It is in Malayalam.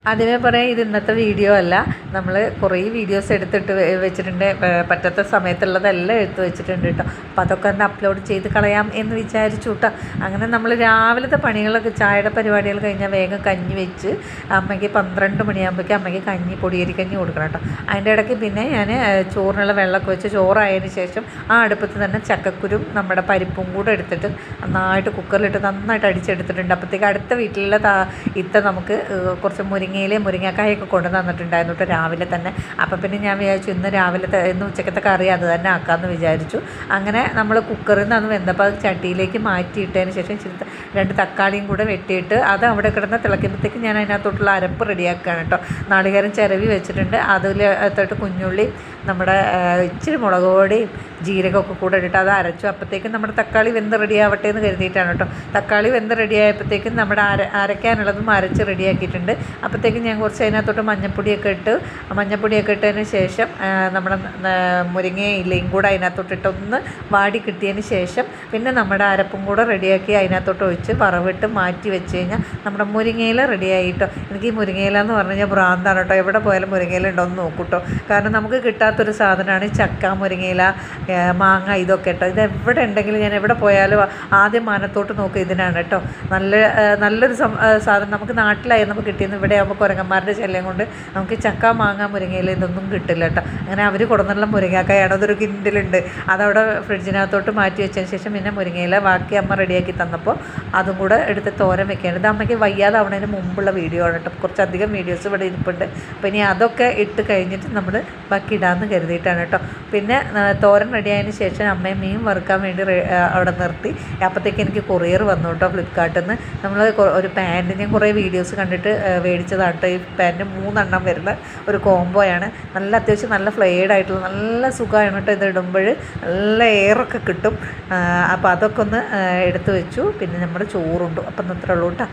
ആദ്യമേ പറയാം, ഇത് ഇന്നത്തെ വീഡിയോ അല്ല. നമ്മൾ കുറേ വീഡിയോസ് എടുത്തിട്ട് വെച്ചിട്ടുണ്ട്. പറ്റാത്ത സമയത്തുള്ളതെല്ലാം എടുത്ത് വെച്ചിട്ടുണ്ട് കേട്ടോ. അപ്പോൾ അതൊക്കെ ഒന്ന് അപ്ലോഡ് ചെയ്ത് കളയാം എന്ന് വിചാരിച്ചു കേട്ടോ. അങ്ങനെ നമ്മൾ രാവിലത്തെ പണികളൊക്കെ, ചായയുടെ പരിപാടികൾ കഴിഞ്ഞാൽ വേഗം കഞ്ഞി വെച്ച് അമ്മയ്ക്ക് 12 മണിയാകുമ്പോഴേക്കും അമ്മയ്ക്ക് കഞ്ഞി, പൊടിയരിക്കഞ്ഞി കൊടുക്കണം കേട്ടോ. അതിൻ്റെ ഇടയ്ക്ക് പിന്നെ ഞാൻ ചോറിനുള്ള വെള്ളമൊക്കെ വെച്ച് ചോറായതിന് ശേഷം ആ അടുപ്പത്ത് തന്നെ ചക്കക്കുരും നമ്മുടെ പരിപ്പും കൂടെ എടുത്തിട്ട് നന്നായിട്ട് കുക്കറിലിട്ട് നന്നായിട്ട് അടിച്ചെടുത്തിട്ടുണ്ട്. അപ്പോഴത്തേക്ക് അടുത്ത വീട്ടിലുള്ള ഇത്ത നമുക്ക് കുറച്ച് മുരിങ്ങക്കായൊക്കെ കൊണ്ടു തന്നിട്ടുണ്ടായിരുന്നു കേട്ടോ രാവിലെ തന്നെ. അപ്പോൾ പിന്നെ ഞാൻ വിചാരിച്ചു ഇന്ന് ഉച്ചക്കത്തെ കറി അത് തന്നെ ആക്കാമെന്ന് വിചാരിച്ചു. അങ്ങനെ നമ്മൾ കുക്കറിൽ നിന്ന് അത് വെന്തപ്പോൾ അത് ചട്ടിയിലേക്ക് മാറ്റിയിട്ടതിന് ശേഷം 2 തക്കാളിയും കൂടെ വെട്ടിയിട്ട് അത് അവിടെ കിടന്ന് തിളയ്ക്കുമ്പോഴത്തേക്ക് ഞാൻ അതിനകത്തോട്ടുള്ള അരപ്പ് റെഡിയാക്കുകയാണ് കേട്ടോ. നാളികേരം ചിരവി വെച്ചിട്ടുണ്ട്. അതിൽ കുഞ്ഞുള്ളി, നമ്മുടെ ഇച്ചിരി മുളക് പൊടിയും ജീരകമൊക്കെ കൂടെ ഇട്ടിട്ട് അത് അരച്ചു. അപ്പോഴത്തേക്കും നമ്മുടെ തക്കാളി വെന്ത് റെഡിയാവട്ടെ എന്ന് കരുതിയിട്ടാണ് കേട്ടോ. തക്കാളി വെന്ത് റെഡിയായപ്പോഴത്തേക്കും നമ്മുടെ അരയ്ക്കാനുള്ളതും അരച്ച് റെഡിയാക്കിയിട്ടുണ്ട്. അപ്പോഴത്തേക്കും ഞാൻ കുറച്ച് അതിനകത്തോട്ട് മഞ്ഞപ്പൊടിയൊക്കെ ഇട്ടതിന് ശേഷം നമ്മുടെ മുരിങ്ങയിലയും കൂടെ അതിനകത്തോട്ടിട്ട് ഒന്ന് വാടി കിട്ടിയതിന് ശേഷം പിന്നെ നമ്മുടെ അരപ്പും കൂടെ റെഡിയാക്കി അതിനകത്തോട്ട് ഒഴിച്ച് വറവിട്ട് മാറ്റി വെച്ച് കഴിഞ്ഞാൽ നമ്മുടെ മുരിങ്ങയില റെഡിയായി കേട്ടോ. എനിക്ക് ഈ മുരിങ്ങയില എന്ന് പറഞ്ഞു കഴിഞ്ഞാൽ ഭ്രാന്താണ് കേട്ടോ. എവിടെ പോയാലും മുരിങ്ങയില ഉണ്ടോയെന്ന് നോക്കൂട്ടോ. കാരണം നമുക്ക് കിട്ടാത്തൊരു സാധനമാണ് ചക്ക, മുരിങ്ങയില, മാങ്ങ, ഇതൊക്കെ കേട്ടോ. ഇതെവിടെ ഉണ്ടെങ്കിലും ഞാൻ എവിടെ പോയാലും ആദ്യം മാനത്തോട്ട് നോക്കുക ഇതിനാണ് കേട്ടോ. നല്ലൊരു സാധനം നമുക്ക് നാട്ടിലായി നമുക്ക് കിട്ടിയെന്ന്. ഇവിടെ ആകുമ്പോൾ കുരങ്ങന്മാരുടെ ശല്യം കൊണ്ട് നമുക്ക് ചക്ക, മാങ്ങ, മുരിങ്ങയില ഇതൊന്നും കിട്ടില്ല കേട്ടോ. അങ്ങനെ അവർ കൊടുന്നുള്ള മുരിങ്ങക്കായാണ്, അതൊരു കിൻഡിലുണ്ട്. അതവിടെ ഫ്രിഡ്ജിനകത്തോട്ട് മാറ്റി വെച്ചതിന് ശേഷം പിന്നെ മുരിങ്ങയില ബാക്കി അമ്മ റെഡിയാക്കി തന്നപ്പോൾ അതും കൂടെ എടുത്ത് തോരൻ വെക്കുകയാണ്. ഇത് അമ്മയ്ക്ക് വയ്യാതാവണതിന് മുമ്പുള്ള വീഡിയോ ആണ് കേട്ടോ. കുറച്ചധികം വീഡിയോസ് ഇവിടെ ഇരിപ്പുണ്ട്. അപ്പോൾ ഇനി അതൊക്കെ ഇട്ട് കഴിഞ്ഞിട്ട് നമ്മൾ ബാക്കി ഇടാമെന്ന് കരുതിയിട്ടാണ് കേട്ടോ. പിന്നെ തോരൻ റെഡിയായതിന് ശേഷം അമ്മയും മീൻ വറുക്കാൻ വേണ്ടി അവിടെ നിർത്തി. അപ്പോഴത്തേക്ക് എനിക്ക് കൊറിയർ വന്നു കേട്ടോ ഫ്ലിപ്കാർട്ടിൽ നിന്ന്. നമ്മൾ ഒരു പാൻറ്റ് ഞാൻ കുറേ വീഡിയോസ് കണ്ടിട്ട് മേടിച്ചതാണ് കേട്ടോ. ഈ പാൻറ്റ് 3 എണ്ണം വരുന്ന ഒരു കോംബോയാണ്. അത്യാവശ്യം നല്ല ഫ്ലെയ്ഡ് ആയിട്ടുള്ള നല്ല സുഖമാണ് കേട്ടോ. ഇത് ഇടുമ്പോൾ നല്ല എയറൊക്കെ കിട്ടും. അപ്പോൾ അതൊക്കെ ഒന്ന് എടുത്ത് വെച്ചു. പിന്നെ നമ്മുടെ ചോറുണ്ടു. അപ്പം അത്രേ ഉള്ളൂ കേട്ടോ.